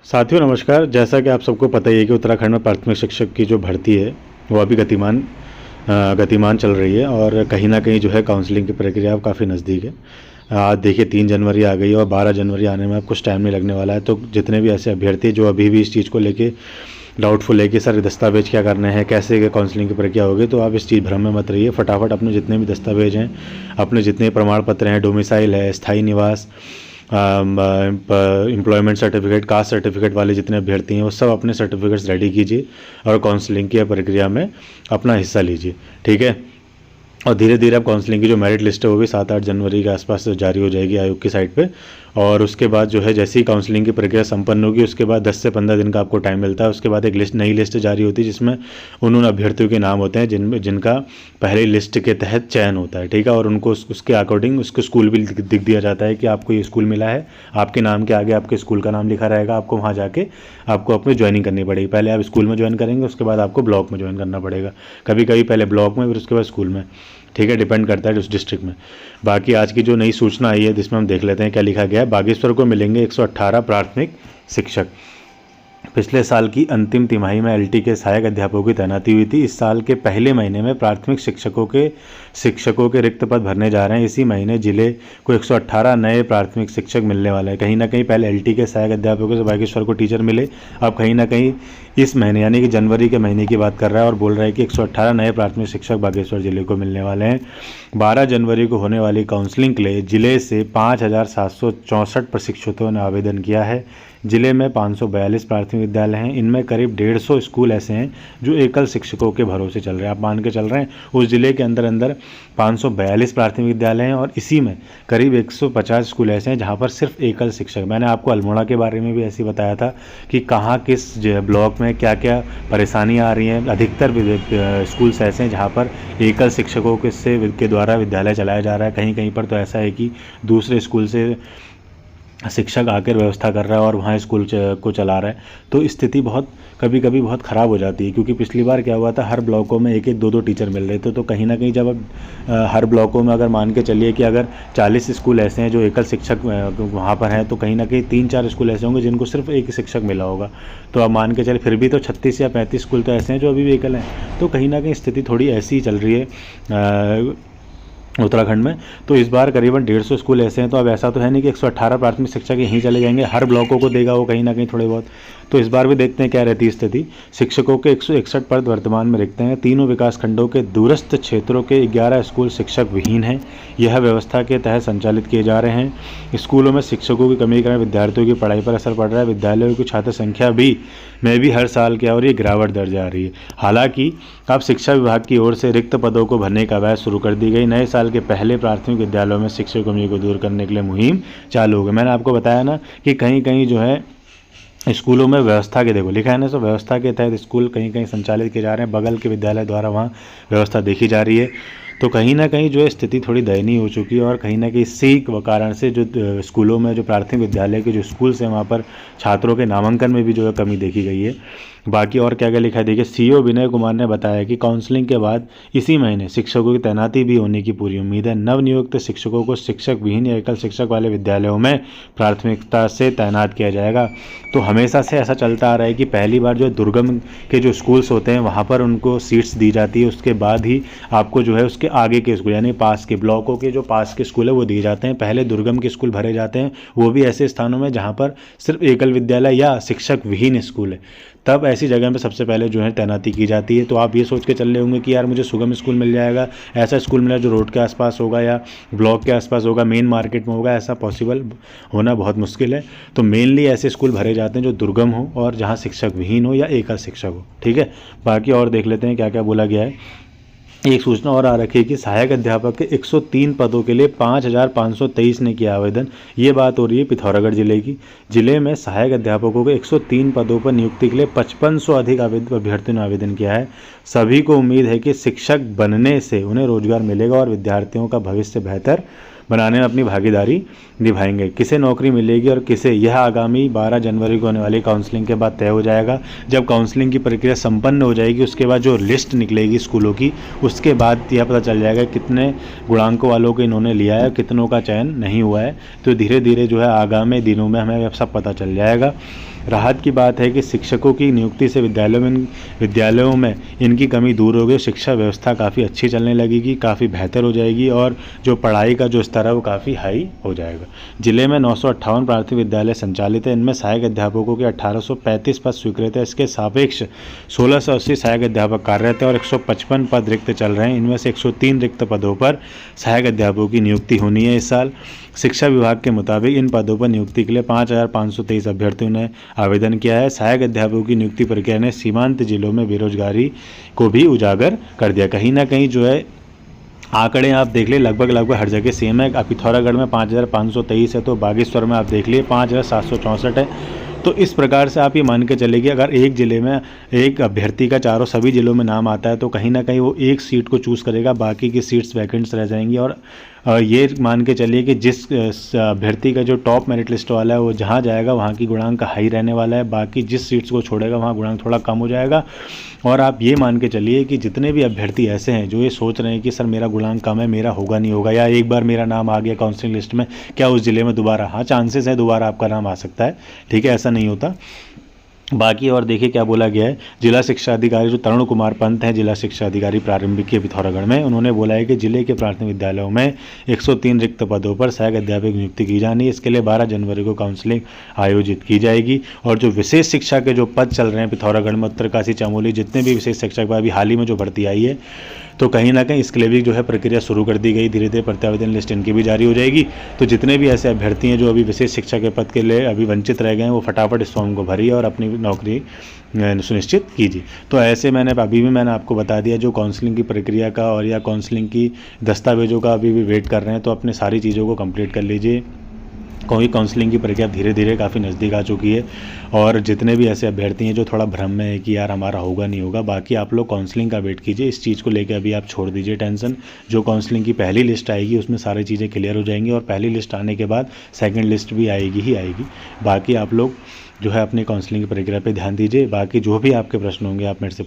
साथियों नमस्कार। जैसा कि आप सबको पता ही है कि उत्तराखंड में प्राथमिक शिक्षक की जो भर्ती है वो अभी गतिमान चल रही है और कहीं ना कहीं जो है काउंसलिंग की प्रक्रिया अब काफ़ी नज़दीक है। आज देखिए 3 जनवरी आ गई और 12 जनवरी आने में अब कुछ टाइम नहीं लगने वाला है। तो जितने भी ऐसे अभ्यर्थी जो अभी भी इस चीज़ को लेके डाउटफुल है कि सर दस्तावेज क्या करने हैं, कैसे काउंसलिंग की प्रक्रिया होगी, तो आप इस चीज़ भ्रम में मत रहिए। फटाफट अपने जितने भी दस्तावेज हैं, अपने जितने प्रमाण पत्र हैं, डोमिसाइल है, स्थायी निवास, एम्प्लॉयमेंट सर्टिफिकेट, कास्ट सर्टिफिकेट वाले जितने अभ्यर्थी हैं वो सब अपने सर्टिफिकेट्स रेडी कीजिए और काउंसलिंग की प्रक्रिया में अपना हिस्सा लीजिए। ठीक है। और धीरे धीरे अब काउंसलिंग की जो मेरिट लिस्ट है वो भी 7-8 जनवरी के आसपास जारी हो जाएगी आयोग की साइट पे। और उसके बाद जो है जैसे ही काउंसलिंग की प्रक्रिया संपन्न होगी उसके बाद 10 से 15 दिन का आपको टाइम मिलता है। उसके बाद एक नई लिस्ट जारी होती है जिसमें उन अभ्यर्थियों के नाम होते हैं जिनका पहले लिस्ट के तहत चयन होता है। ठीक है। और उनको उसके अकॉर्डिंग उसको स्कूल भी दिख दिया जाता है कि आपको ये स्कूल मिला है, आपके नाम के आगे आपके स्कूल का नाम लिखा रहेगा। आपको वहाँ जाके आपको अपनी ज्वाइनिंग करनी पड़ेगी। पहले आप स्कूल में ज्वाइन करेंगे, उसके बाद आपको ब्लॉक में ज्वाइन करना पड़ेगा। कभी कभी पहले ब्लॉक में फिर उसके बाद स्कूल में। ठीक है। डिपेंड करता है उस डिस्ट्रिक्ट में। बाकी आज की जो नई सूचना आई है जिसमें हम देख लेते हैं क्या लिखा गया है। बागेश्वर को मिलेंगे 118 प्राथमिक शिक्षक। पिछले साल की अंतिम तिमाही में एलटी के सहायक अध्यापकों की तैनाती हुई थी। इस साल के पहले महीने में प्राथमिक शिक्षकों के रिक्त पद भरने जा रहे हैं। इसी महीने जिले को 118 नए प्राथमिक शिक्षक मिलने वाले हैं। कहीं ना कहीं पहले एलटी के सहायक अध्यापकों से बागेश्वर को टीचर मिले, अब कहीं ना कहीं इस महीने यानी कि जनवरी के महीने की बात कर रहा है और बोल रहा है कि 118 नए प्राथमिक शिक्षक बागेश्वर जिले को मिलने वाले हैं। 12 जनवरी को होने वाली काउंसलिंग के लिए जिले से 5,764 प्रशिक्षुओं ने आवेदन किया है। जिले में 542 प्राथमिक विद्यालय हैं। इनमें करीब 150 स्कूल ऐसे हैं जो एकल शिक्षकों के भरोसे चल रहे हैं। आप मान के चल रहे हैं उस जिले के अंदर 542 प्राथमिक विद्यालय हैं और इसी में करीब 150 स्कूल ऐसे हैं जहां पर सिर्फ एकल शिक्षक। मैंने आपको अल्मोड़ा के बारे में भी ऐसे ही बताया था कि कहाँ किस ब्लॉक में क्या क्या परेशानियाँ आ रही हैं। अधिकतर स्कूल्स ऐसे हैं जहाँ पर एकल शिक्षकों के द्वारा विद्यालय चलाया जा रहा है। कहीं कहीं पर तो ऐसा है कि दूसरे स्कूल से शिक्षक आकर व्यवस्था कर रहा है और वहाँ स्कूल को चला रहा है। तो स्थिति कभी कभी बहुत ख़राब हो जाती है, क्योंकि पिछली बार क्या हुआ था, हर ब्लॉकों में एक एक दो टीचर मिल रहे थे। तो कहीं ना कहीं जब अब हर ब्लॉकों में अगर मान के चलिए कि अगर 40 स्कूल ऐसे हैं जो एकल शिक्षक वहाँ पर हैं, तो कहीं ना कहीं 3-4 स्कूल ऐसे होंगे जिनको सिर्फ एक शिक्षक मिला होगा। तो अब मान के चले फिर भी तो 36 या 35 स्कूल तो ऐसे हैं जो अभी भी एकल हैं। तो कहीं ना कहीं स्थिति थोड़ी ऐसी ही चल रही है उत्तराखंड में। तो इस बार करीबन 150 स्कूल ऐसे हैं। तो अब ऐसा तो है नहीं कि 118 प्राथमिक शिक्षक यहीं चले जाएंगे, हर ब्लॉकों को देगा वो कहीं ना कहीं थोड़े बहुत। तो इस बार भी देखते हैं क्या रहती है स्थिति। शिक्षकों के 161 पद वर्तमान में रिक्त हैं। तीनों विकास खंडों के दूरस्थ क्षेत्रों के 11 स्कूल शिक्षक विहीन हैं। यह व्यवस्था के तहत संचालित किए जा रहे हैं। स्कूलों में शिक्षकों की कमी के कारण विद्यार्थियों की पढ़ाई पर असर पड़ रहा है। विद्यालयों की छात्र संख्या में भी हर साल क्या हो रही है, गिरावट दर्ज आ रही है। हालांकि अब शिक्षा विभाग की ओर से रिक्त पदों को भरने का अभ्यास शुरू कर दी गई। नए साल के पहले प्राथमिक विद्यालयों में शिक्षक की कमी को दूर करने के लिए मुहिम चालू हो गई। मैंने आपको बताया ना कि कहीं कहीं जो है स्कूलों में व्यवस्था के, देखो लिखा है ना, सो व्यवस्था के तहत स्कूल कहीं कहीं संचालित किए जा रहे हैं। बगल के विद्यालय द्वारा वहाँ व्यवस्था देखी जा रही है। तो कहीं ना कहीं जो है स्थिति थोड़ी दयनीय हो चुकी है और कहीं ना कहीं इसी कारण से जो स्कूलों में जो प्राथमिक विद्यालय के जो स्कूल्स हैं वहाँ पर छात्रों के नामांकन में भी जो है कमी देखी गई है। बाकी और क्या क्या लिखा है देखिए। सीईओ विनय कुमार ने बताया कि काउंसलिंग के बाद इसी महीने शिक्षकों की तैनाती भी होने की पूरी उम्मीद है। नवनियुक्त शिक्षकों को शिक्षक विहीन या एकल शिक्षक वाले विद्यालयों में प्राथमिकता से तैनात किया जाएगा। तो हमेशा से ऐसा चलता आ रहा है कि पहली बार जो दुर्गम के जो स्कूल्स होते हैं वहाँ पर उनको सीट्स दी जाती है, उसके बाद ही आपको जो है उसके आगे के स्कूल यानी पास के ब्लॉकों के जो पास के स्कूल है वो दिए जाते हैं। पहले दुर्गम के स्कूल भरे जाते हैं, वो भी ऐसे स्थानों में जहाँ पर सिर्फ एकल विद्यालय या शिक्षक विहीन स्कूल है। तब ऐसी जगह पे सबसे पहले जो है तैनाती की जाती है। तो आप ये सोच के चल रहे होंगे कि यार मुझे सुगम स्कूल मिल जाएगा, ऐसा स्कूल मिला जो रोड के आसपास होगा या ब्लॉक के आसपास होगा, मेन मार्केट में होगा, ऐसा पॉसिबल होना बहुत मुश्किल है। तो मेनली ऐसे स्कूल भरे जाते हैं जो दुर्गम हो और जहाँ शिक्षक विहीन हो या एकल शिक्षक हो। ठीक है। बाकी और देख लेते हैं क्या क्या बोला गया है। एक सूचना और आ रखी है कि सहायक अध्यापक के 103 पदों के लिए 5,523 ने किया आवेदन। ये बात हो रही है पिथौरागढ़ जिले की। जिले में सहायक अध्यापकों के 103 पदों पर नियुक्ति के लिए 5500 अधिक अभ्यर्थियों ने आवेदन किया है। सभी को उम्मीद है कि शिक्षक बनने से उन्हें रोजगार मिलेगा और विद्यार्थियों का भविष्य बेहतर बनाने में अपनी भागीदारी निभाएंगे। किसे नौकरी मिलेगी और किसे, यह आगामी 12 जनवरी को होने वाली काउंसलिंग के बाद तय हो जाएगा। जब काउंसलिंग की प्रक्रिया संपन्न हो जाएगी उसके बाद जो लिस्ट निकलेगी स्कूलों की, उसके बाद यह पता चल जाएगा कितने गुणांकों वालों को इन्होंने लिया है, कितनों का चयन नहीं हुआ है। तो धीरे धीरे जो है आगामी दिनों में हमें सब पता चल जाएगा। राहत की बात है कि शिक्षकों की नियुक्ति से विद्यालयों में इनकी कमी दूर होगी, शिक्षा व्यवस्था काफ़ी अच्छी चलने लगेगी, काफ़ी बेहतर हो जाएगी और जो पढ़ाई का जो स्तर है वो काफ़ी हाई हो जाएगा। जिले में 958 प्राथमिक विद्यालय संचालित है, इनमें सहायक अध्यापकों के 1835 पद स्वीकृत है। इसके सापेक्ष 1680 सहायक अध्यापक कार्यरत है और 155 पद रिक्त चल रहे हैं। इनमें से 103 रिक्त पदों पर सहायक अध्यापकों की नियुक्ति होनी है इस साल। शिक्षा विभाग के मुताबिक इन पदों पर नियुक्ति के लिए 5523 अभ्यर्थियों ने आवेदन किया है। सहायक अध्यापकों की नियुक्ति प्रक्रिया ने सीमांत जिलों में बेरोजगारी को भी उजागर कर दिया। कहीं ना कहीं जो है आंकड़े आप देख लिए लगभग हर जगह सेम है। पिथौरागढ़ में 5523 है, तो बागेश्वर में आप देख लिए 5764 है। तो इस प्रकार से आप ये मान के चलिए कि अगर एक ज़िले में एक अभ्यर्थी का सभी ज़िलों में नाम आता है तो कहीं ना कहीं वो एक सीट को चूज़ करेगा, बाकी की सीट्स वैकेंट्स रह जाएंगी। और ये मान के चलिए कि जिस अभ्यर्थी का जो टॉप मेरिट लिस्ट वाला है वो जहाँ जाएगा वहाँ की गुणांक हाई रहने वाला है, बाकी जिस सीट्स को छोड़ेगा वहाँ गुणांक थोड़ा कम हो जाएगा। और आप ये मान के चलिए कि जितने भी अभ्यर्थी ऐसे हैं जो ये सोच रहे हैं कि सर मेरा गुणांक कम है, मेरा होगा नहीं होगा, या एक बार मेरा नाम आ गया काउंसलिंग लिस्ट में, क्या उस ज़िले में दोबारा, हाँ चांसेस है दोबारा आपका नाम आ सकता है, ठीक है, ऐसा नहीं होता। बाकी और देखिए क्या बोला गया है। जिला शिक्षा अधिकारी जो तरुण कुमार पंत हैं, जिला शिक्षा अधिकारी प्रारंभिक के पिथौरागढ़ में, उन्होंने बोला है कि जिले के प्राथमिक विद्यालयों में 103 रिक्त पदों पर सहायक अध्यापक की नियुक्ति की जानी है। इसके लिए 12 जनवरी को काउंसलिंग आयोजित की जाएगी। और जो विशेष शिक्षा के जो पद चल रहे हैं पिथौरागढ़ में, उत्तरकाशी, चमोली, जितने भी विशेष शिक्षक अभी हाल ही में जो भर्ती आई है, तो कहीं ना कहीं इसके लिए भी जो है प्रक्रिया शुरू कर दी गई। धीरे धीरे प्रत्यावेदन लिस्ट इनकी भी जारी हो जाएगी। तो जितने भी ऐसे अभ्यर्थी हैं जो अभी विशेष शिक्षा के पद के लिए अभी वंचित रह गए हैं, वो फटाफट इस फॉर्म को भरिए और अपनी नौकरी सुनिश्चित कीजिए। तो ऐसे मैंने आपको बता दिया जो काउंसलिंग की प्रक्रिया का और या काउंसलिंग की दस्तावेजों का अभी भी वेट कर रहे हैं, तो अपने सारी चीज़ों को कंप्लीट कर लीजिए। कोई काउंसलिंग की प्रक्रिया धीरे धीरे काफ़ी नज़दीक आ चुकी है। और जितने भी ऐसे अभ्यर्थी हैं जो थोड़ा भ्रम में है कि यार हमारा होगा नहीं होगा, बाकी आप लोग काउंसलिंग का वेट कीजिए। इस चीज़ को लेकर अभी आप छोड़ दीजिए टेंशन। जो काउंसलिंग की पहली लिस्ट आएगी उसमें सारी चीज़ें क्लियर हो जाएंगी और पहली लिस्ट आने के बाद सेकंड लिस्ट भी आएगी ही आएगी। बाकी आप लोग जो है अपनी काउंसलिंग की प्रक्रिया पे ध्यान दीजिए। बाकी जो भी आपके प्रश्न होंगे आप मेरे से